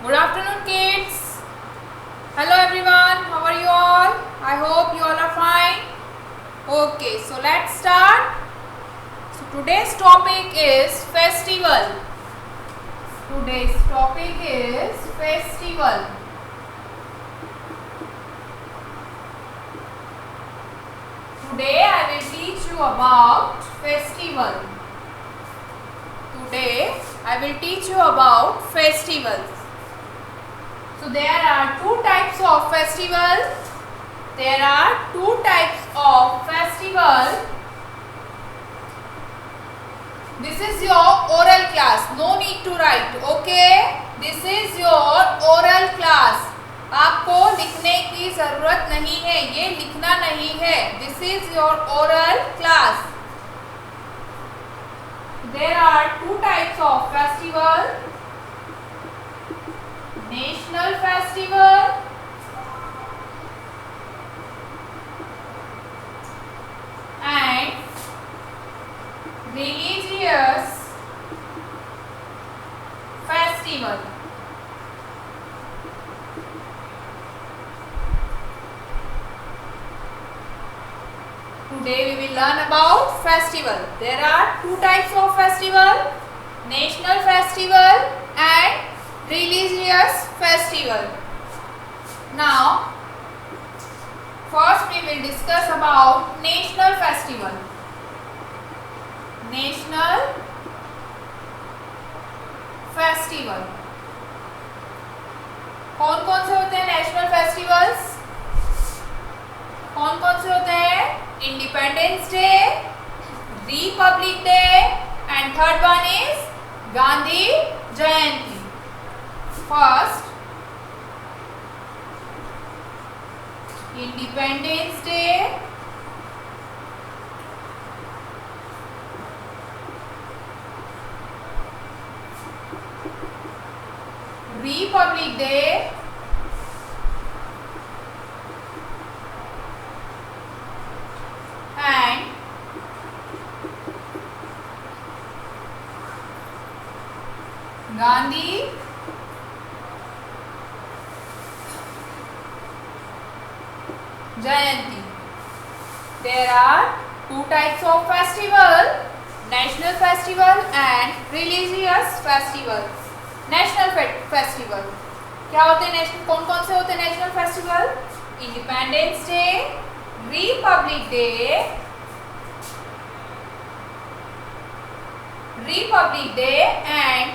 Good afternoon, kids. Hello, everyone. How are you all? I hope you all are fine. Okay, so let's start. So today's topic is festival. Today's topic is festival. Today I will teach you about festival. Today I will teach you about festivals. So there are two types of festival. There are two types of festival. This is your oral class. No need to write. Okay? This is your oral class. आपको लिखने की जरूरत नहीं है. ये लिखना नहीं है. This is your oral class. There are two types of festival. National festival and religious festival. Today we will learn about festival. There are two types of festival: national festival and religious festival. Now, first we will discuss about national festival. National festival. कौन कौन से होते हैं national festivals? कौन कौन से होते हैं? Independence day, Republic day and third one is Gandhi Jayanti. First, Independence Day, Republic Day, and Gandhi Jayanti. There are two types of festival: national festival and religious festival. National festival क्या होते हैं? National कौन कौन से होते हैं national festival? Independence day, Republic day and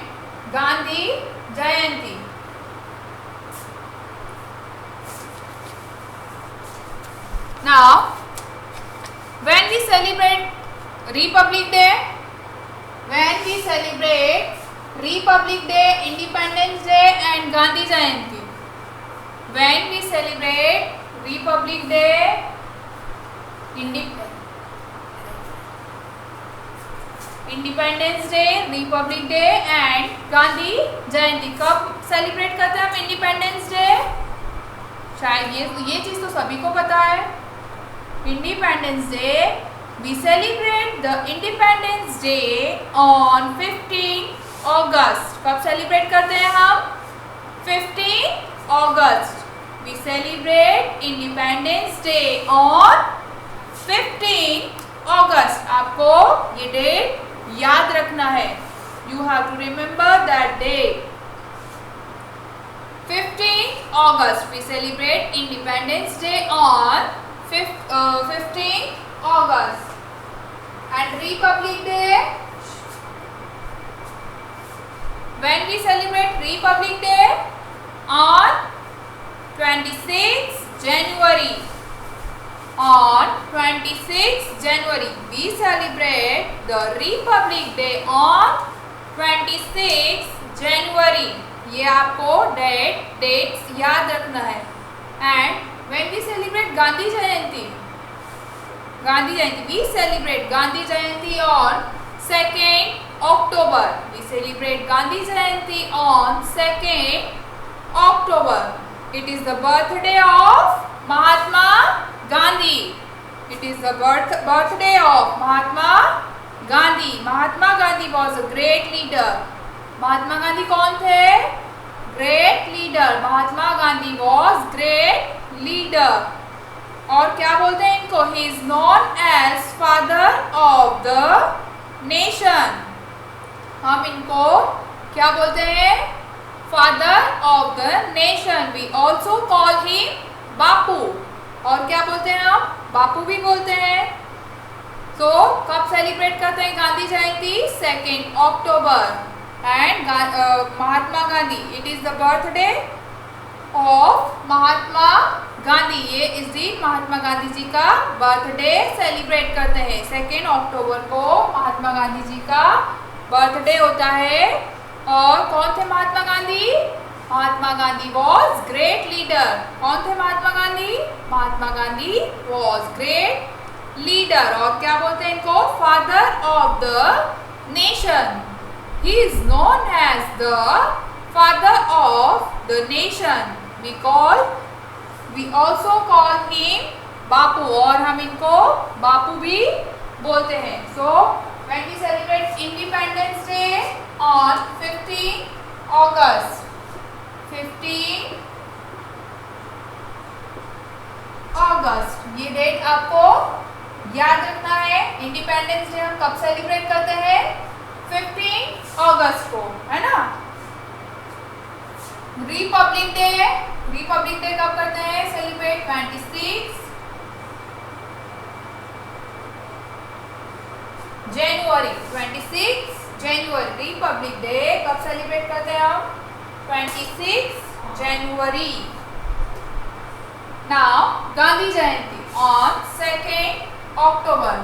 Gandhi Jayanti. Now, when we celebrate Republic Day, Independence Day and Gandhi Jayanti. When we celebrate Republic Day, Independence Day, Republic Day and Gandhi Jayanti. कब celebrate करते हैं हम independence day? शायद ये चीज़ तो सभी को पता है. Independence Day, we celebrate the Independence Day on 15 August. कब सेलिब्रेट करते हैं हम? 15 August. We celebrate Independence Day on 15 August. आपको ये डेट याद रखना है. You have to remember that date. 15 August. We celebrate Independence Day on 15 August. And Republic Day, when we celebrate Republic Day? On 26 January. On 26 January we celebrate the Republic Day on 26 January. ये आपको dates याद रखना है. And when we celebrate Gandhi Jayanti, we celebrate Gandhi Jayanti on 2nd October. We celebrate Gandhi Jayanti on 2nd October. It is the birthday of Mahatma Gandhi. It is the birthday of Mahatma Gandhi. Mahatma Gandhi was a great leader. महात्मा गांधी कौन थे? Great leader, Mahatma Gandhi was great leader. और क्या बोलते हैं इनको, he is known as father of the nation. हम इनको क्या बोलते हैं, father of the nation. We also call him Bapu. और क्या बोलते हैं हम, बापू भी बोलते हैं। तो कब सेलिब्रेट करते हैं गांधी जयंती, 2 अक्टूबर। And Mahatma Gandhi, it is the birthday of Mahatma Gandhi. ये इस दिन महात्मा गांधी जी का बर्थडे सेलिब्रेट करते हैं। 2 अक्टूबर को महात्मा गांधी जी का बर्थडे होता है। और कौन थे Mahatma Gandhi, Mahatma Gandhi was great leader. कौन थे Mahatma Gandhi, Mahatma Gandhi was great leader. और क्या बोलते हैं इनको, father of the nation. He is known as the father of the nation. We also call him Bapu. और हम इनको बापू भी बोलते हैं। सो when we celebrate Independence Day on 15 August, 15 अगस्त, ये डेट आपको याद रखना है। इंडिपेंडेंस डे हम कब सेलिब्रेट करते हैं, 15 अगस्त को, है ना। रिपब्लिक डे कब करते हैं सेलिब्रेट, 26 जनवरी। 26 जनवरी रिपब्लिक डे कब सेलिब्रेट करते हैं हम, 26 जनवरी। Now Gandhi Jayanti on 2 October,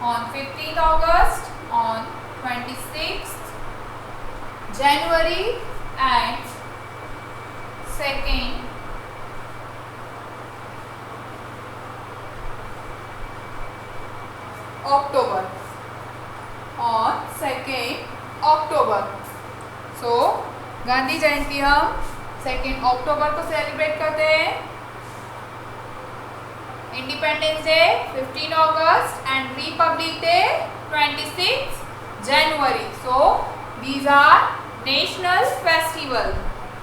on 15th August, on 26th January and 2nd October, on 2nd October। So Gandhi Jayanti हम 2 अक्टूबर को सेलिब्रेट करते हैं। इंडिपेंडेंस डे 15 अगस्त एंड रिपब्लिक डे 26 जनवरी। So these are national festival.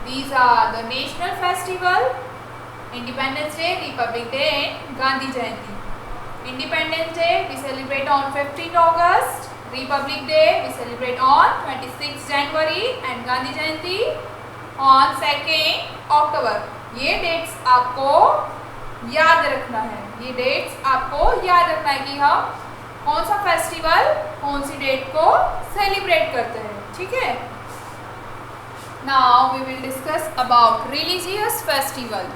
These are the national festival: Independence Day, Republic Day and Gandhi Jayanti. Independence Day we celebrate on 15 August, Republic Day we celebrate on 26 January and Gandhi Jayanti on 2 October. ये dates आपको याद रखना है, ये dates आपको याद रखना है कि हम कौन सा फेस्टिवल कौन सी डेट को सेलिब्रेट करते हैं, ठीक है। Now we will discuss about religious festival.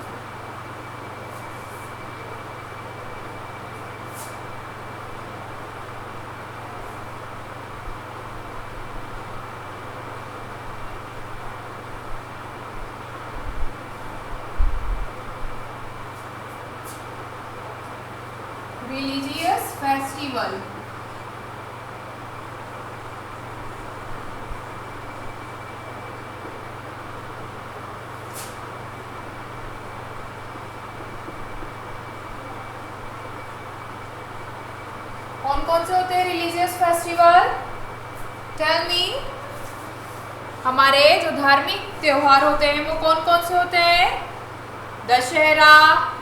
Religious festival, कौन कौन से होते हैं रिलीजियस फेस्टिवल, टेल मी। हमारे जो धार्मिक त्योहार होते हैं वो कौन कौन से होते हैं, दशहरा,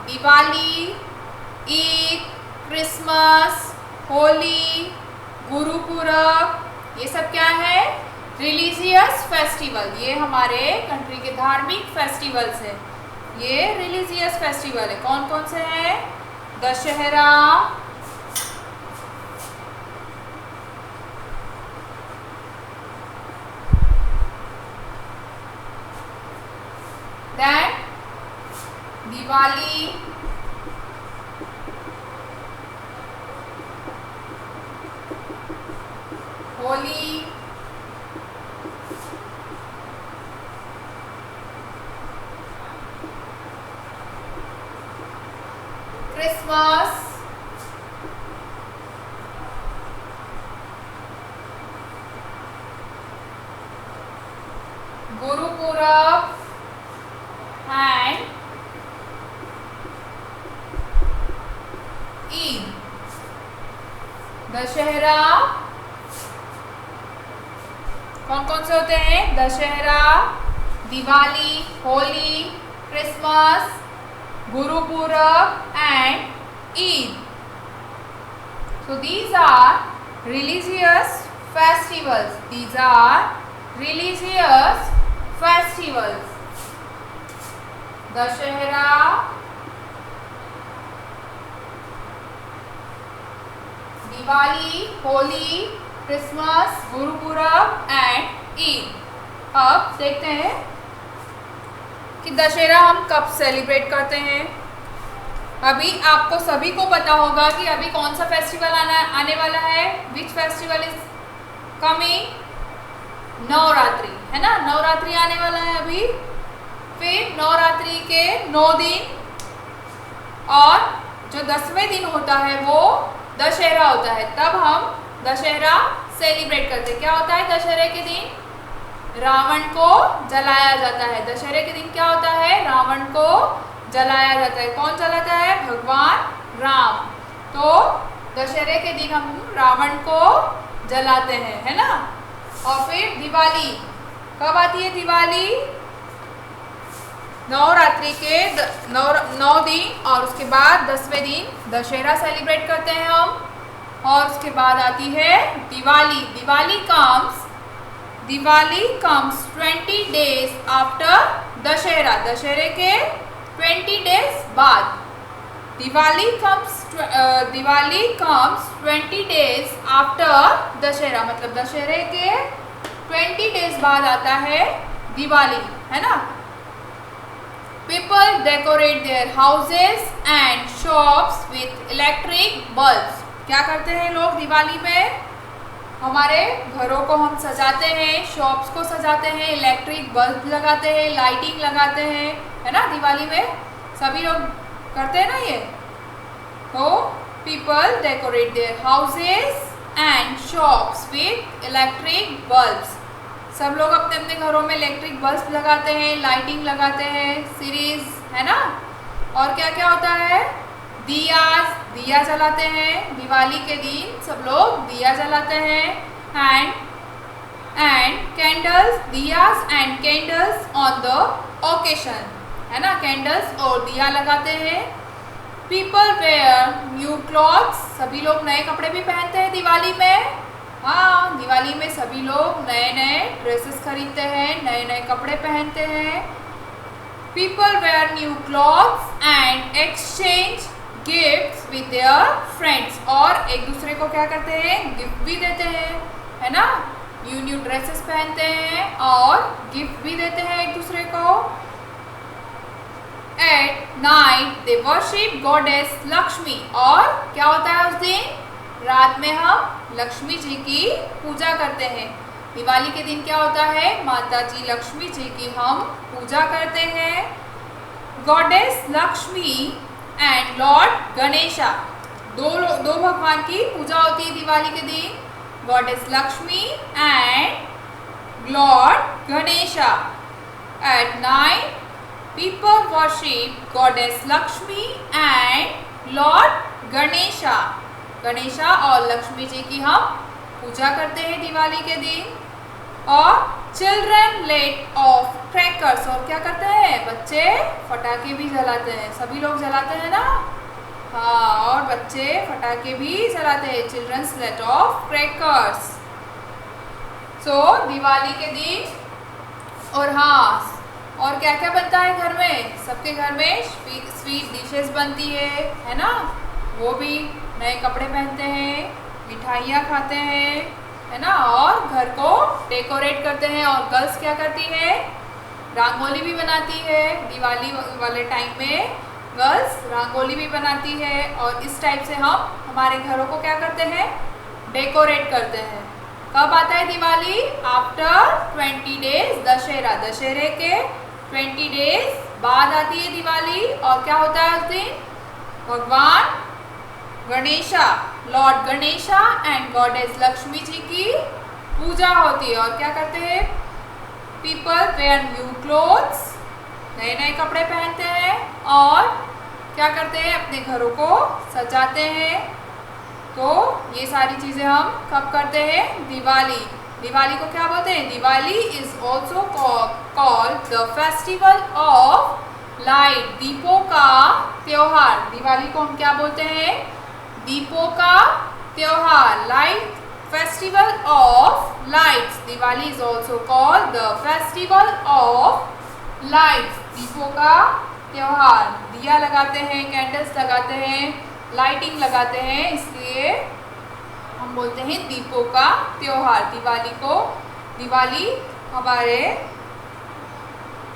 दिवाली, ईद, क्रिसमस, होली, गुरुपुरब, ये सब क्या है, रिलीजियस फेस्टिवल। ये हमारे कंट्री के धार्मिक फेस्टिवल्स है, ये रिलीजियस फेस्टिवल है। कौन कौन से हैं, Dussehra, then Diwali, Holi, Christmas, Gurpurab and Eid. Dussehra कौन कौन से होते हैं? Dussehra, Diwali, Holi, Christmas, Gurpurab and Eid. So these are religious festivals. These are religious festivals. Dussehra, Diwali, Holi, Christmas, Gurpurab and Eid. अब देखते हैं कि दशहरा हम कब सेलिब्रेट करते हैं. अभी आपको सभी को पता होगा कि अभी कौन सा फेस्टिवल आने वाला है. Which festival is coming? Navratri, है ना. नवरात्रि आने वाला है अभी. फिर नवरात्रि के 9 दिन और जो 10वें दिन होता है वो दशहरा होता है. तब हम दशहरा सेलिब्रेट करते हैं. क्या होता है दशहरे के दिन? रावण को जलाया जाता है. दशहरे के दिन क्या होता है? रावण को जलाया जाता है. कौन जलाता है? भगवान राम. तो दशहरे के दिन हम रावण को जलाते हैं, है ना. और फिर दिवाली कब आती है? दिवाली नवरात्रि के 9 दिन और उसके बाद 10वें दिन दशहरा सेलिब्रेट करते हैं हम. और उसके बाद आती है Diwali. Diwali comes 20 days after Dussehra. दशहरे के 20 डेज बाद Diwali comes 20 days after Dussehra. मतलब दशहरे के 20 डेज बाद आता है दिवाली, है ना. People decorate their houses and shops with electric bulbs. क्या करते हैं लोग दिवाली में? हमारे घरों को हम सजाते हैं, शॉप्स को सजाते हैं, इलेक्ट्रिक बल्ब लगाते हैं, लाइटिंग लगाते हैं, है ना. दिवाली में सभी लोग करते हैं ना ये. तो people decorate their houses and shops with electric bulbs. सब लोग अपने अपने घरों में इलेक्ट्रिक बल्ब लगाते हैं, लाइटिंग लगाते हैं, सीरीज, है ना. और क्या क्या होता है? दिया जलाते हैं. दिवाली के दिन सब लोग दिया जलाते हैं. And candles, diyas and candles on the occasion, है ना. कैंडल्स और दिया लगाते हैं. People wear new clothes. सभी लोग नए कपड़े भी पहनते हैं दिवाली में. हाँ, दिवाली में सभी लोग नए नए ड्रेसेस खरीदते हैं, नए नए कपड़े पहनते हैं. People wear new clothes and exchange gifts with their friends. और एक दूसरे को क्या करते हैं? गिफ्ट भी देते हैं, है ना. न्यू ड्रेसेस पहनते हैं और गिफ्ट भी देते हैं एक दूसरे को. At night they worship goddess Lakshmi. और क्या होता है उस दिन? रात में हम लक्ष्मी जी की पूजा करते हैं. दिवाली के दिन क्या होता है? माता जी लक्ष्मी जी की हम पूजा करते हैं. Goddess Lakshmi and Lord Ganesha. दो भगवान की पूजा होती है दिवाली के दिन. Goddess Lakshmi and Lord Ganesha. At night people worship goddess Lakshmi and Lord Ganesha. Ganesha और लक्ष्मी जी की हम पूजा करते हैं दिवाली के दिन. और चिल्ड्रन लेट ऑफ क्रैकर्स. और क्या करते हैं? बच्चे फटाके भी जलाते हैं. सभी लोग जलाते हैं ना. हाँ, और बच्चे फटाके भी जलाते हैं. Childrens let off crackers. So Diwali के दिन. और हाँ, और क्या क्या बनता है घर में? सबके घर में स्वीट डिशेस बनती है ना. वो भी नए कपड़े पहनते हैं, मिठाइयाँ खाते हैं, है ना. और घर को डेकोरेट करते हैं. और गर्ल्स क्या करती है? रंगोली भी बनाती है. दिवाली वाले टाइम में गर्ल्स रंगोली भी बनाती है. और इस टाइप से हम हमारे घरों को क्या करते हैं? डेकोरेट करते हैं. कब आता है दिवाली? After 20 days Dussehra. दशहरे के 20 डेज बाद आती है दिवाली. और क्या होता है उस दिन? भगवान Ganesha, lord Ganesha and goddess Lakshmi ji की पूजा होती है. और क्या करते हैं? People wear new clothes. नए नए कपड़े पहनते हैं. और क्या करते हैं? अपने घरों को सजाते हैं. तो ये सारी चीज़ें हम कब करते हैं? दिवाली. दिवाली को क्या बोलते हैं? Diwali is also called the festival of light, दीपों का त्योहार। दिवाली को हम क्या बोलते हैं? दीपों का त्योहार, light festival of lights. Diwali is also called the festival of lights, दीपों का त्योहार। दिया लगाते हैं, कैंडल्स लगाते हैं, लाइटिंग लगाते हैं, इसलिए हम बोलते हैं दीपों का त्योहार दिवाली को। दिवाली हमारे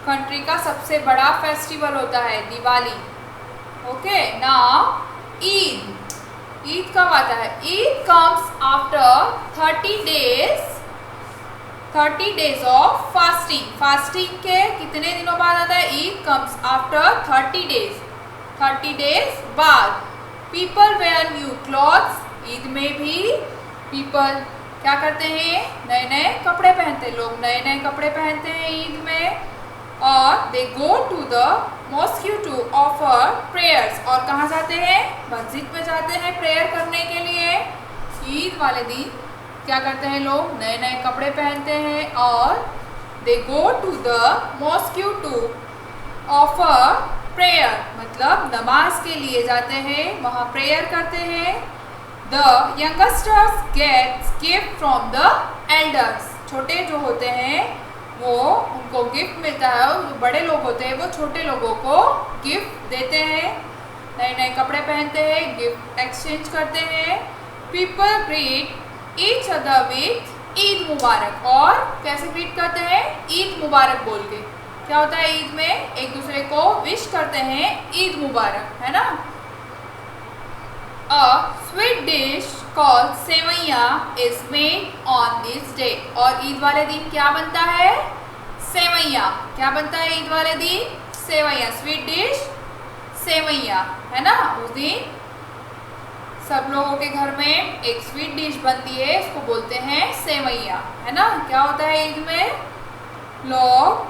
कंट्री का सबसे बड़ा फेस्टिवल होता है दिवाली। Okay, now Eid. ईद कब आता है? Eid comes after 30 days of fasting. Fasting के कितने दिनों बाद आता है? ईद कम्स आफ्टर 30 डेज बाद। People wear new clothes. Eid में भी पीपल क्या करते हैं? नए नए कपड़े पहनते हैं। लोग नए नए कपड़े पहनते हैं ईद में। और they go to the mosque to offer prayers. और कहाँ जाते हैं? मस्जिद में जाते हैं प्रेयर करने के लिए। ईद वाले दिन क्या करते हैं? लोग नए नए कपड़े पहनते हैं और they go to the mosque to offer prayer, मतलब नमाज के लिए जाते हैं, वहाँ प्रेयर करते हैं। The youngsters gets gift from the elders. छोटे जो होते हैं वो उनको गिफ्ट मिलता है, और जो बड़े लोग होते हैं वो छोटे लोगों को गिफ्ट देते हैं। नए नए कपड़े पहनते हैं, गिफ्ट एक्सचेंज करते हैं। People greet each other with Eid Mubarak. और कैसे ग्रीट करते हैं? ईद मुबारक बोल के। क्या होता है? ईद में एक दूसरे को विश करते हैं ईद मुबारक, है ना। A sweet dish called sewaiya is made on this day। और ईद वाले दिन क्या बनता है? सेवैया। क्या बनता है ईद वाले दिन? सेवैया। स्वीट डिश सेवैया, है ना। उस दिन सब लोगों के घर में एक स्वीट डिश बनती है, इसको बोलते हैं सेवैया, है ना। क्या होता है ईद में? लोग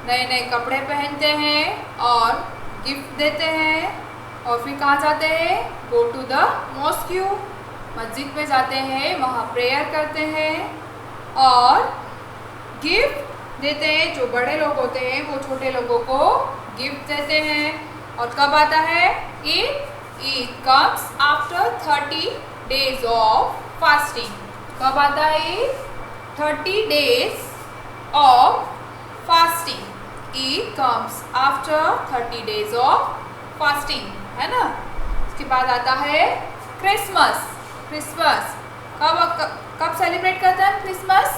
नए नए कपड़े पहनते हैं और गिफ्ट देते हैं, और फिर कहाँ जाते हैं? गो टू द मॉस्क्यू, मस्जिद में जाते हैं, वहाँ प्रेयर करते हैं और गिफ्ट देते हैं। जो बड़े लोग होते हैं वो छोटे लोगों को गिफ्ट देते हैं। और कब आता है Eid? Eid comes after 30 days of fasting. कब आता है Eid? 30 days of fasting. Eid comes after 30 days of fasting, है ना। उसके बाद आता है क्रिसमस। क्रिसमस कब सेलिब्रेट करते हैं क्रिसमस?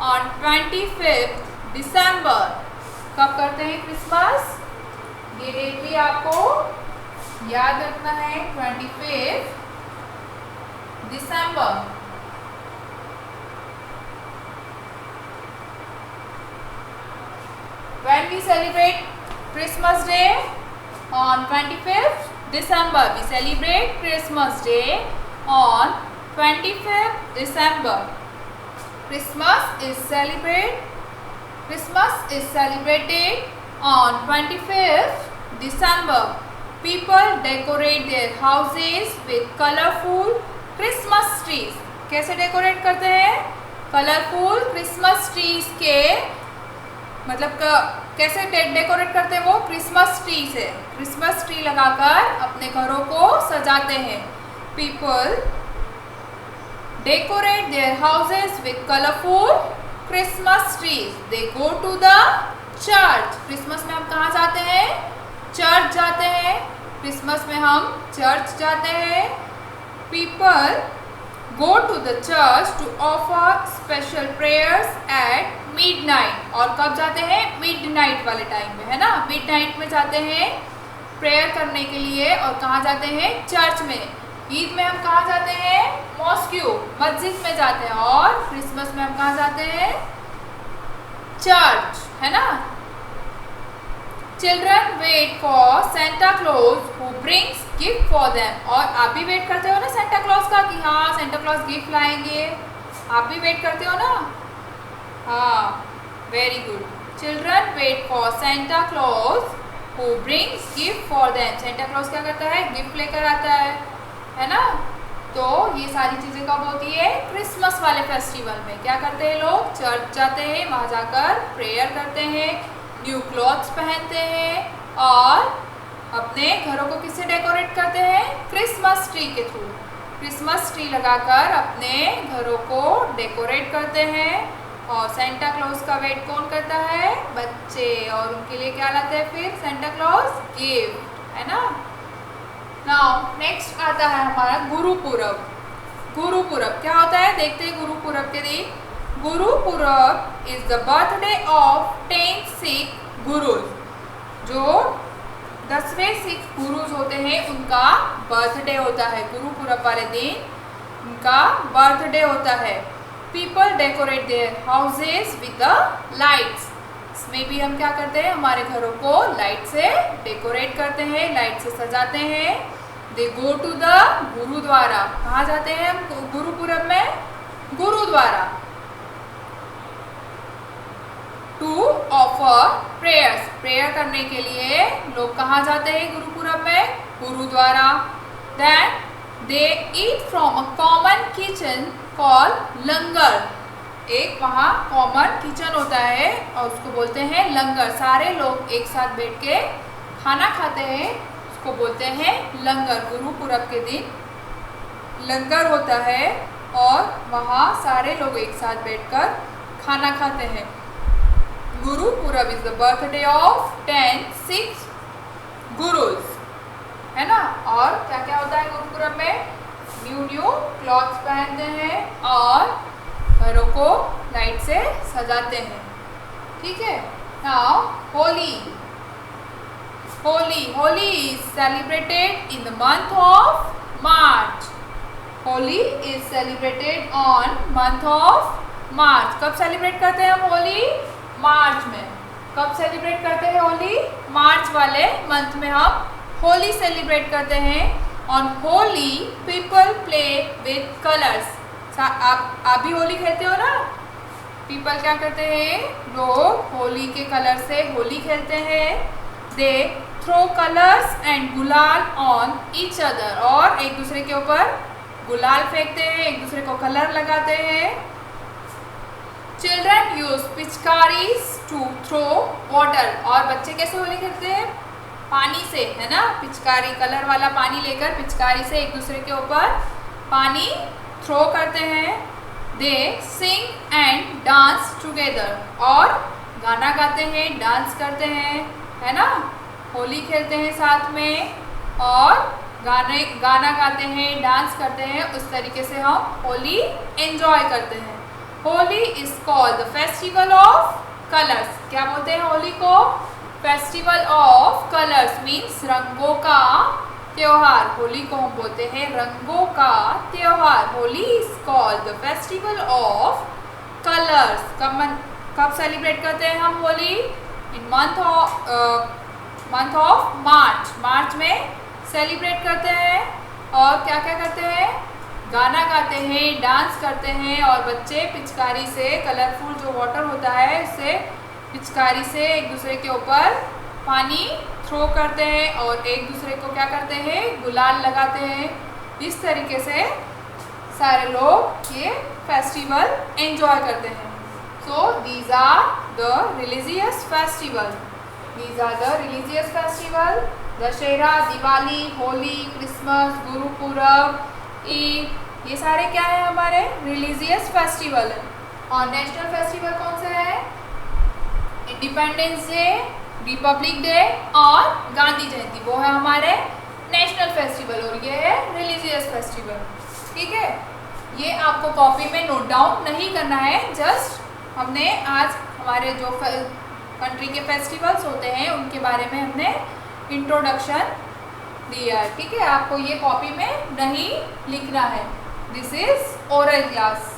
ऑन 25 दिसंबर। कब करते हैं क्रिसमस? ये डेट भी आपको याद रखना है, 25 दिसंबर। When we celebrate Christmas Day on 25th December, we celebrate Christmas Day on 25th December. Christmas is celebrated on 25th December. People decorate their houses with colorful Christmas trees. कैसे decorate करते हैं? Colourful Christmas trees के, मतलब कैसे decorate करते हैं वो? Christmas tree से, क्रिसमस ट्री लगाकर अपने घरों को सजाते हैं। People decorate their houses with colourful Christmas trees. They go to the church. Christmas में हम कहाँ जाते हैं? चर्च जाते हैं। क्रिसमस में हम चर्च जाते हैं। People go to the church to offer special prayers at midnight. और कब जाते हैं? मिडनाइट वाले टाइम में, है ना। मिडनाइट में जाते हैं प्रेयर करने के लिए। और कहाँ जाते हैं? चर्च में। ईद में हम कहाँ जाते हैं? मॉस्क्यू, मस्जिद में जाते हैं। और क्रिसमस में हम कहाँ जाते हैं? चर्च, है ना। Children wait for Santa Claus who brings gift for them. और आप भी वेट करते हो ना सेंटा क्लॉज का, कि हाँ सेंटा क्लॉज गिफ्ट लाएंगे। आप भी वेट करते हो ना? हाँ, very good. Children wait for Santa Claus who brings gift for them. Santa Claus क्या करता है? गिफ्ट लेकर आता है ना। तो ये सारी चीज़ें कब होती है? क्रिसमस वाले फेस्टिवल में। क्या करते हैं लोग? चर्च जाते हैं, वहाँ जाकर प्रेयर करते हैं, न्यू क्लॉथ्स पहनते हैं और अपने घरों को किससे डेकोरेट करते हैं? क्रिसमस ट्री के थ्रू। क्रिसमस ट्री लगाकर अपने घरों को डेकोरेट करते हैं और सेंटा क्लॉज का वेट कौन करता है? बच्चे। और उनके लिए क्या लाते हैं फिर सेंटा क्लॉज? गिफ्ट, है ना। नाउ नेक्स्ट आता है हमारा गुरुपुरब। गुरुपुरब क्या होता है? देखते हैं गुरुपुरब के दिन। Gurpurab is the birthday of 10 Sikh gurus. जो 10वें सिख गुरुज होते हैं उनका बर्थडे होता है। गुरुपुरब वाले दिन उनका बर्थडे होता है। People decorate their houses with the lights. इसमें भी हम क्या करते हैं? हमारे घरों को लाइट से डेकोरेट करते हैं, लाइट से सजाते हैं। They go to the gurdwara. कहाँ जाते हैं हम गुरुपुरब में? Gurdwara. To offer prayers. Prayer करने के लिए लोग कहाँ जाते हैं गुरुपुरब में? Gurdwara. Then they eat from a common kitchen called langar. एक वहाँ कॉमन किचन होता है और उसको बोलते हैं लंगर। सारे लोग एक साथ बैठ के खाना खाते हैं, उसको बोलते हैं लंगर। गुरुपुरब के दिन लंगर होता है और वहाँ सारे लोग एक साथ बैठकर खाना खाते हैं। Gurpurab is the birthday of 10 Sikh gurus, है ना। और क्या क्या होता है गुरुपुरब में? न्यू क्लॉथ्स पहनते हैं और घरों को लाइट से सजाते हैं। ठीक है। Now Holi. Holi is celebrated in the month of March. Holi is celebrated on month of मार्च। कब सेलिब्रेट करते हैं हम होली? मार्च में। कब सेलिब्रेट करते हैं होली? मार्च वाले मंथ में हम होली सेलिब्रेट करते हैं। On Holi people play with colours. आप भी होली खेलते हो ना? पीपल क्या करते हैं? लोग होली के कलर से होली खेलते हैं। दे थ्रो कलर्स एंड गुलाल ऑन ईच अदर। और एक दूसरे के ऊपर गुलाल फेंकते हैं, एक दूसरे को कलर लगाते हैं। Children use pichkaris to throw water. और बच्चे कैसे होली खेलते हैं? पानी से, है ना। पिचकारी, कलर वाला पानी लेकर पिचकारी से एक दूसरे के ऊपर पानी थ्रो करते हैं। दे सिंग एंड डांस टुगेदर। और गाना गाते हैं, डांस करते हैं, है ना। होली खेलते हैं साथ में और गाना गाते हैं, डांस करते हैं। उस तरीके से हम होली एंजॉय करते हैं। Holi is called the festival of colours. क्या बोलते हैं होली को? फेस्टिवल ऑफ कलर्स मीन्स रंगों का त्योहार। होली को हम बोलते हैं रंगों का त्योहार। Holi is called the festival of colours. कब सेलिब्रेट करते हैं हम Holi? In month of March. March में सेलिब्रेट करते हैं। और क्या क्या करते हैं? गाना गाते हैं, डांस करते हैं और बच्चे पिचकारी से, कलरफुल जो वाटर होता है उससे पिचकारी से एक दूसरे के ऊपर पानी थ्रो करते हैं और एक दूसरे को क्या करते हैं? गुलाल लगाते हैं। इस तरीके से सारे लोग ये फेस्टिवल एंजॉय करते हैं। So these are the religious festival. These are the religious festival. Dussehra, Diwali, Holi, Christmas, Gurpurab, Eid, ये सारे क्या है? हमारे रिलीजियस फेस्टिवल है। और नेशनल फेस्टिवल कौन से है? इंडिपेंडेंस डे, रिपब्लिक डे और गांधी जयंती। वो है हमारे नेशनल फेस्टिवल और ये है रिलीजियस फेस्टिवल। ठीक है। ये आपको कॉपी में नोट डाउन नहीं करना है। जस्ट हमने आज हमारे जो कंट्री के फेस्टिवल्स होते हैं उनके बारे में हमने इंट्रोडक्शन दिया है। ठीक है। आपको ये कॉपी में नहीं लिखना है। This is oral class.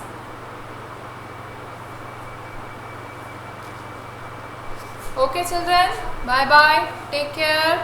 Okay children, bye bye, take care.